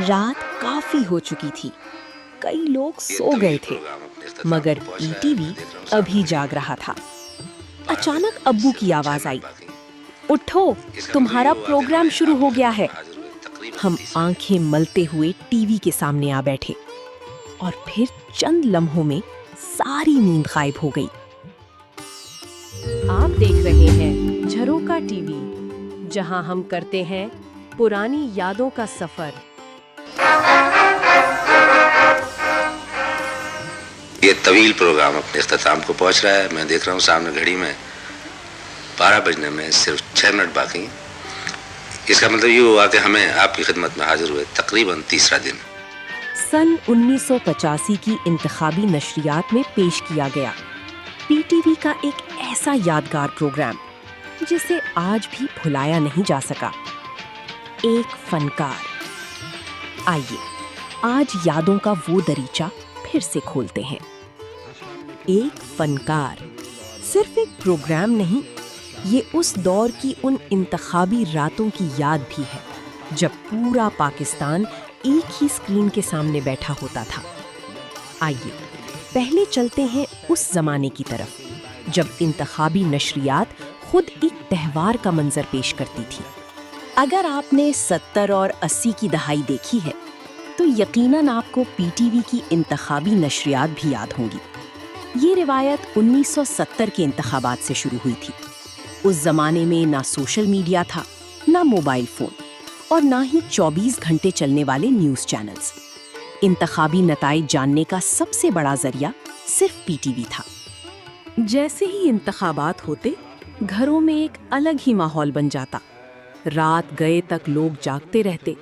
रात काफी हो चुकी थी, कई लोग सो गए थे, मगर पीटीवी अभी जाग रहा था। अचानक अब्बू की आवाज आई, उठो, तुम्हारा प्रोग्राम शुरू हो गया है। हम आंखें मलते हुए टीवी के सामने आ बैठे और फिर चंद लम्हों में सारी नींद गायब हो गई। आप देख रहे हैं झरोका टीवी, जहां हम करते हैं पुरानी यादों का सफर। ये तवील प्रोग्राम अपने इख्तिताम को पहुंच रहा है। मैं देख रहा हूँ सामने घड़ी में 12 बजने में सिर्फ 6 मिनट बाकी। इसका मतलब ये हुआ कि हमें आपकी खिदमत में हाजिर हुए तकरीबन तीसरा दिन। सन 1985 की इंतखाबी नशरियात में पेश किया गया पीटीवी का एक ऐसा यादगार प्रोग्राम जिसे आज भी भुलाया नहीं जा सका। एक फनकार। आइए आज यादों का वो दरीचा फिर से खोलते हैं। एक फनकार सिर्फ एक प्रोग्राम नहीं, ये उस दौर की उन इंतखाबी रातों की याद भी है जब पूरा पाकिस्तान एक ही स्क्रीन के सामने बैठा होता था। आइए पहले चलते हैं उस जमाने की तरफ जब इंतखाबी नशरियात खुद एक त्यौहार का मंजर पेश करती थी। अगर आपने 70 और 80 की दहाई देखी है तो यकीनन आपको पीटीवी की इंतखाबी नशरियात भी याद होंगी। ये रिवायत 1970 के इंतखाबात से शुरू हुई थी। उस जमाने में ना सोशल मीडिया था, ना मोबाइल फोन और ना ही 24 घंटे चलने वाले न्यूज़ चैनल्स। इंतखाबी नताइज जानने का सबसे बड़ा जरिया सिर्फ पीटीवी था। जैसे ही इंतखाबात होते, घरों में एक अलग ही माहौल बन जाता। रात गए तक लोग जागते रहते।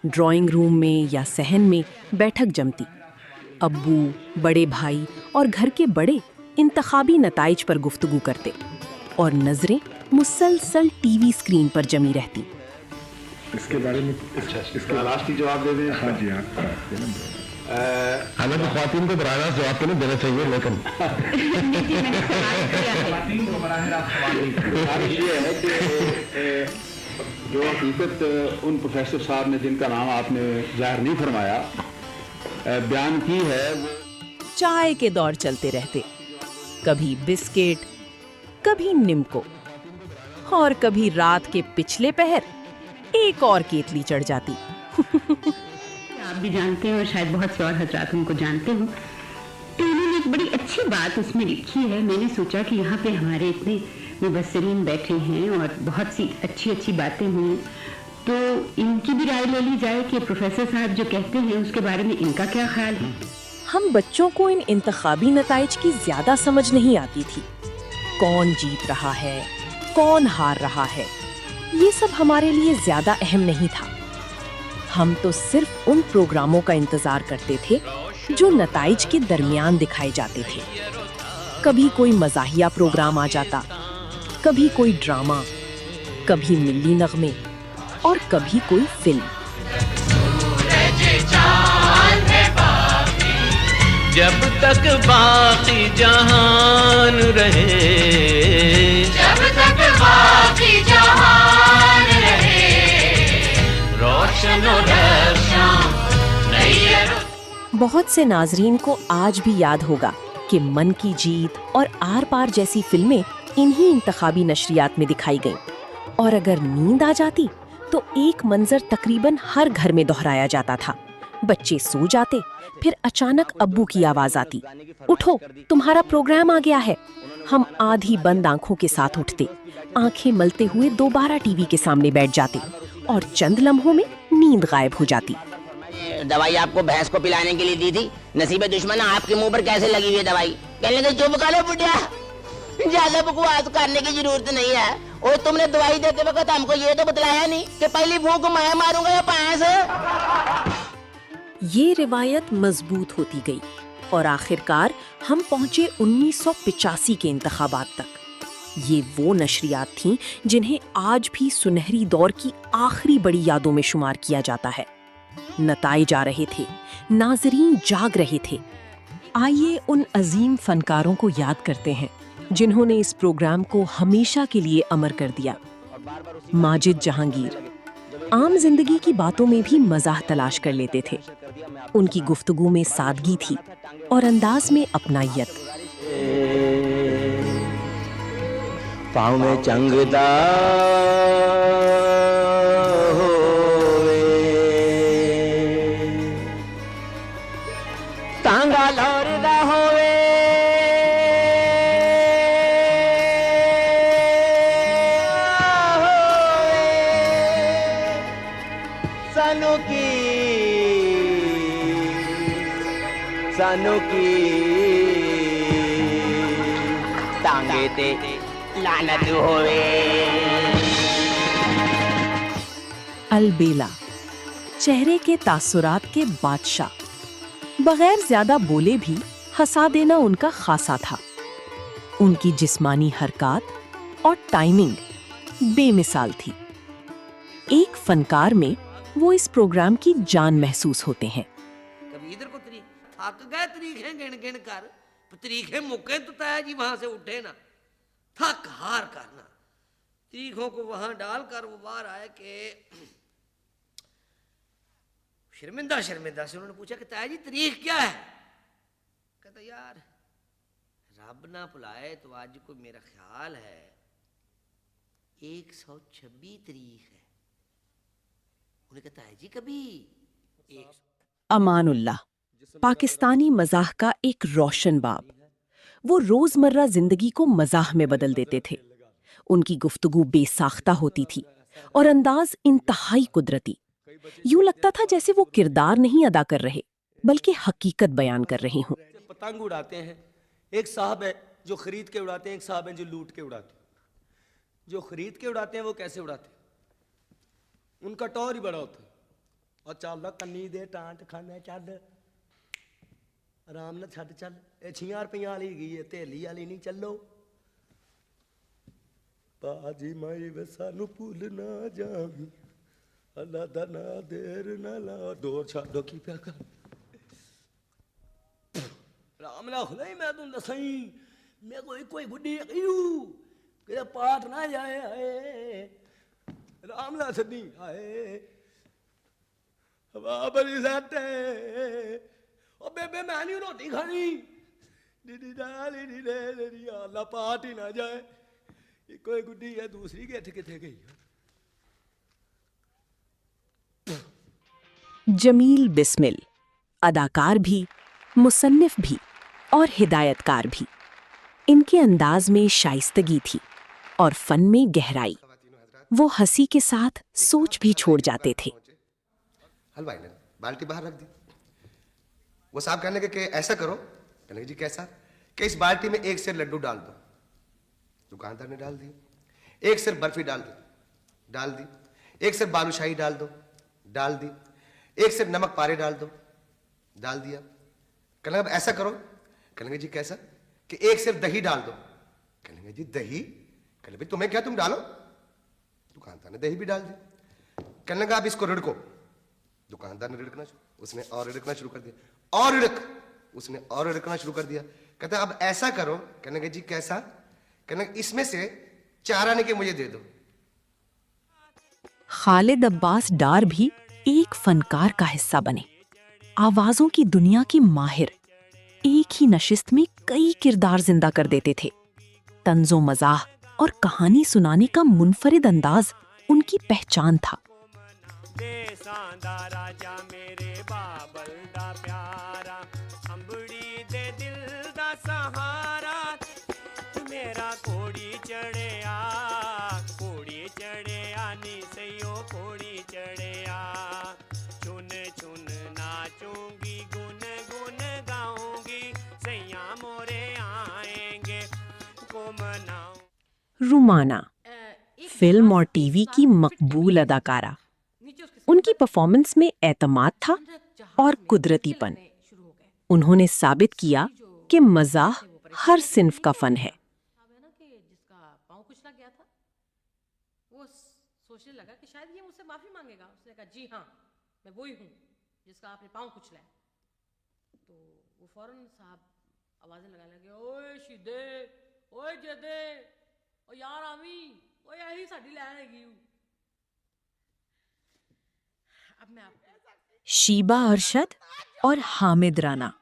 ड्राइंग रूम में या सहन में बैठक जमती। अब्बू, बड़े भाई और घर के बड़े इंतखाबी नताइज पर गुफ्तगू करते और नजरें मुसलसल टीवी स्क्रीन पर जमी रहती। इसके बारे में इसका लास्ट ही जवाब दे दें। हाँ जी, हाँ। हमें तो ख्वातीन को बराह रास्त जवाब तो नहीं देना चाहिए, लेकिन ख्वातीन को बराह रास्त सवाल ये है कि जो हकीकत उन प्रोफेसर साहब ने, जिनका नाम आपने जाहिर नहीं फरमाया, बयान की है, वो चाय के दौर चलते रहते। कभी बिस्किट, कभी निम्को और कभी रात के पिछले पहर एक और केतली चढ़ जाती। आप भी जानते हैं और शायद बहुत से और हजरात उनको जानते हो, तो उन्होंने एक बड़ी अच्छी बात उसमें लिखी है। मैंने सोचा कि यहाँ पे हमारे इतने मुबस्सिरीन बैठे हैं और बहुत सी अच्छी अच्छी बातें हुई, तो इनकी भी राय ले ली जाए कि प्रोफेसर साहब जो कहते हैं उसके बारे में इनका क्या ख्याल है। हम बच्चों को इन इंतखाबी नताइज की ज्यादा समझ नहीं आती थी। कौन जीत रहा है, कौन हार रहा है, ये सब हमारे लिए ज्यादा अहम नहीं था। हम तो सिर्फ उन प्रोग्रामों का इंतजार करते थे जो नताइज के दरमियान दिखाए जाते थे। कभी कोई मज़ाहिया प्रोग्राम आ जाता, कभी कोई ड्रामा, कभी मिल्ली नगमे और कभी कोई फिल्म। जब तक बाकी जहान रहे, जब तक बाकी जहान रहे, रोशन बहुत से नाजरीन को आज भी याद होगा कि मन की जीत और आर पार जैसी फिल्में इन्हीं इंतखाबी नशरियात में दिखाई गईं। और अगर नींद आ जाती तो एक मंजर तकरीबन हर घर में दोहराया जाता था। बच्चे सो जाते, फिर अचानक अब्बू की आवाज आती, उठो, तुम्हारा प्रोग्राम आ गया है। हम आधी बंद आंखों के साथ उठते, आंखें मलते हुए दोबारा टीवी के सामने बैठ जाते और चंद लम्हों में नींद गायब हो जाती। दवाई आपको भैंस को पिलाने के लिए दी थी, नसीब दुश्मन आपके मुंह पर कैसे लगी हुई है दवाई। कहने लगे चुप कर लो बुढ़िया, ज्यादा बकवास करने की जरूरत नहीं है। और तुमने दवाई देते वक्त हमको ये तो बतलाया नहीं कि पहली फूंक मैं मारूंगा या भैंस। ये रिवायत मजबूत होती गई और आखिरकार हम पहुंचे 1985 के इंतखाबात तक। ये वो नशरियात थीं जिन्हें आज भी सुनहरी दौर की आखिरी बड़ी यादों में शुमार किया जाता है। नताइज आ रहे थे, नाजरीन जाग रहे थे। आइए उन अजीम फनकारों को याद करते हैं जिन्होंने इस प्रोग्राम को हमेशा के लिए अमर कर दिया। माजिद जहांगीर, आम जिंदगी की बातों में भी मजाह तलाश कर लेते थे। उनकी गुफ्तगू में सादगी थी और अंदाज में अपनायत। पाँव में चंगदा होवे तांगा लौरदा होवे सानू की तांगे ते लानत होवे। अलबेला, चेहरे के तासुरात के बादशाह, बगैर ज्यादा बोले भी हंसा देना उनका खासा था। उनकी जिस्मानी हरकत और टाइमिंग बेमिसाल थी। एक फनकार में वो इस प्रोग्राम की जान महसूस होते हैं। कभी इधर को तरीक थक गए तरीखें गिन गिन कर, तरीखें मुके तो तय जी वहां से उठे ना, थक हार करना, तरीखों को वहां डालकर वो बाहर आए कि शर्मिंदा शर्मिंदा से उन्होंने पूछा कि ताया जी तरीख क्या है? कहता यार रब ना भुलाए तो आज को मेरा ख्याल है 126 तरीख है। उन्हें कहता है जी कभी अमानुल्लाह, पाकिस्तानी मजाह का एक रोशन बाब। वो रोजमर्रा जिंदगी को मजाह में बदल देते थे। उनकी गुफ्तगू बेसाख्ता होती थी और अंदाज इंतहाई कुदरती। यूं लगता था जैसे वो किरदार नहीं अदा कर रहे बल्कि हकीकत बयान कर रहे हों। पतंग उड़ाते हैं, एक साहब है जो खरीद के उड़ाते हैं, एक साहब है जो लूट के उड़ाते हैं। जो खरीद के उड़ाते हैं वो कैसे उड़ाते हैं? उनका टौर ही बड़ा होता है। और चल कन्नी दे टांट खाने चल, आराम ना छड़ चल, ये 6 रुपये वाली गई है, धेली वाली नहीं चलो। बाजी माई वे सानू भूल ना जावी, अल्लाह दा ना देर ना ला, दौर छाड़ो की प्या कर। राम ला खुदाई मैं तुम दसई, मैं कोई गुड्डी कयू कि पाठ ना जाए आए, राम ला सदी आए हवा बड़ी सट है। ओ बेबे मैं नहीं रोटी खानी, दीदी डाली दी दे अल्लाह पाठ ही ना जाए। कोई गुड्डी है, दूसरी गेठ किथे गई? जमील बिस्मिल, अदाकार भी, मुसन्निफ भी और हिदायतकार भी। इनके अंदाज में शाइस्तगी थी और फन में गहराई। वो हंसी के साथ सोच भी छोड़ जाते थे। हलवाई ने बाल्टी बाहर रख दी। वो साहब कहने के ऐसा करो, कहने जी कैसा? कि इस बाल्टी में 1 सेर लड्डू डाल दो। दुकानदार ने डाल दी। 1 सेर बर्फी डाल दी। 1 सेर बालूशाही डाल दो, डाल दी। 1 सेर नमक पारे डाल दो, डाल दिया। कहने अब ऐसा करो, कहने जी कैसा? कि 1 सेर दही डाल दो। कहने जी दही? कहने भाई तुम्हें क्या, तुम डालो। दुकानदार ने दही भी डाल दी। कहने लगा अब इसको रिड़को। दुकानदार ने रिड़कना, उसने और रिड़कना शुरू कर दिया, और रिड़क, उसने और रिड़कना शुरू कर दिया। कहता अब ऐसा करो, कहने जी कैसा? कहने इसमें से 4 आने के मुझे दे दो। खालिद अब्बास डार भी एक फनकार का हिस्सा बने। आवाजों की दुनिया के माहिर, एक ही नशिस्त में कई किरदार जिंदा कर देते थे। तंजो मजाह और कहानी सुनाने का मुनफरिद अंदाज उनकी पहचान था। राजा मेरे बाबल दा प्यारा, अंबड़ी दे दिल दा सहारा, मेरा कोड़ी चढ़िया नी सयो कोड़ी चढ़िया, चुन चुन नाचूंगी गुन गुन गाऊंगी, सैया मोरे आएंगे को मनाऊं। रुमाना, फिल्म और टीवी की मकबूल अदाकारा। उनकी परफॉर्मेंस में एतमाद था और कुदरतीपन। उन्होंने साबित किया कि मजाह हर सिन्फ का फन है। जिसका पाँव कुचला गया था वो सोचने लगा कि शायद ये मुझसे माफी मांगेगा। उसने कहा जी हाँ मैं वही हूँ जिसका आपने पाँव कुचला है। तो वो फौरन साहब आवाजें लगाने लगे, ओए शीदे, ओए जदे, ओ यार आमी, ओ यही साडी लैन हैगी। शीबा अरशद और हामिद राना,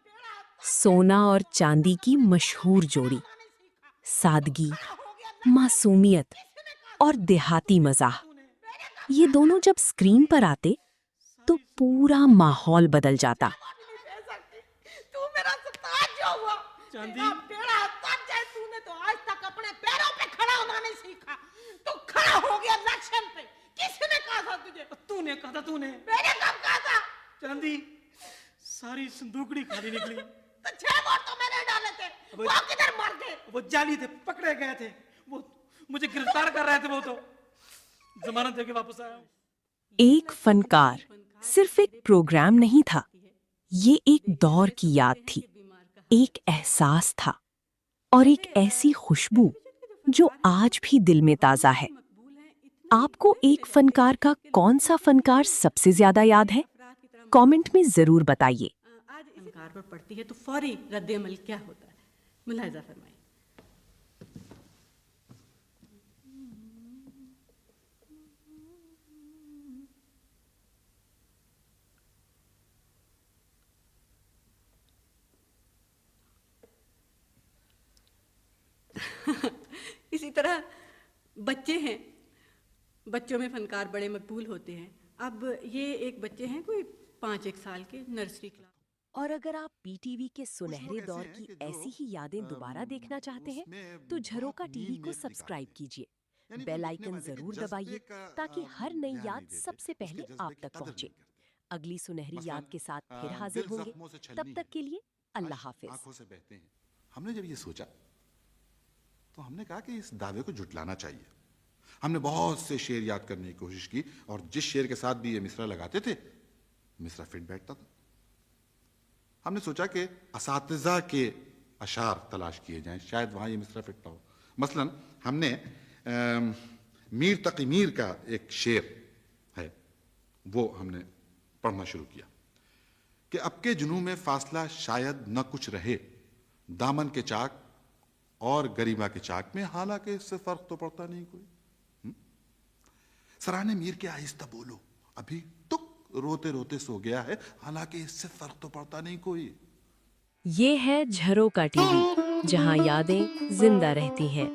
सोना और चांदी की मशहूर जोड़ी। सादगी, मासूमियत और देहाती मज़ाह, ये दोनों जब स्क्रीन पर आते तो पूरा माहौल बदल जाता। तू मेरा सरताज जो हुआ चांदी बेड़ा तब जाए तूने तो आज तक अपने पैरों पे खड़ा होना नहीं सीखा। तू खड़ा हो गया इलेक्शन पे, किसने कहा था तुझे? तूने कहा था, तूने। मैंने कब कहा था? चांदी सारी संदूकड़ी खाली निकली। तो 6 वोट तो मैंने डाले थे, वो किधर मर गए? वो जाली थे, पकड़े गए थे, वो मुझे गिरफ्तार कर रहे थे, वो तो जमानत देके वापस आया। एक फनकार सिर्फ एक प्रोग्राम नहीं था, ये एक दौर की याद थी, एक एहसास था और एक ऐसी खुशबू जो आज भी दिल में ताज़ा है। आपको एक फनकार का कौन सा फनकार सबसे ज्यादा याद है? कमेंट में जरूर बताइए। आज फनकार पर पड़ती है तो फौरी रद्द-ए-अमल क्या होता है? मुलाहिजा फरमाइए। इसी तरह बच्चे हैं, बच्चों में फनकार बड़े मकबूल होते हैं। अब ये एक बच्चे हैं कोई 5-1 साल के, नर्सरी क्लास। और अगर आप पीटीवी के सुनहरे दौर की ऐसी ही यादें दोबारा देखना चाहते हैं तो झरोका टीवी को सब्सक्राइब कीजिए, बेल आइकन जरूर दबाइए ताकि हर नई याद सबसे पहले आप तक पहुंचे। अगली सुनहरी याद के साथ फिर हाजिर होंगे, तब तक के लिए अल्लाह हाफिज। हमने जब ये सोचा तो हमने कहा कि इस दावे को जुटलाना चाहिए। हमने बहुत से शेर याद करने की कोशिश की और जिस शेर के साथ भी ये मिसरा लगाते थे, मिसरा फिट बैठता था। हमने सोचा कि असातिज़ा के अशार तलाश किए जाएं, शायद वहाँ ये मिसरा फिटता हो। मसलन हमने मीर तकी मीर का एक शेर है, वो हमने पढ़ना शुरू किया कि अब के जुनू में फासला शायद न कुछ रहे, दामन के चाक और गरीबा के चाक में, हालांकि इससे फर्क तो पड़ता नहीं कोई। सराहने मीर के आहिस्ता बोलो, अभी तुक रोते रोते सो गया है, हालांकि इससे फर्क तो पड़ता नहीं कोई। ये है झरोका टीवी, जहां यादें जिंदा रहती हैं।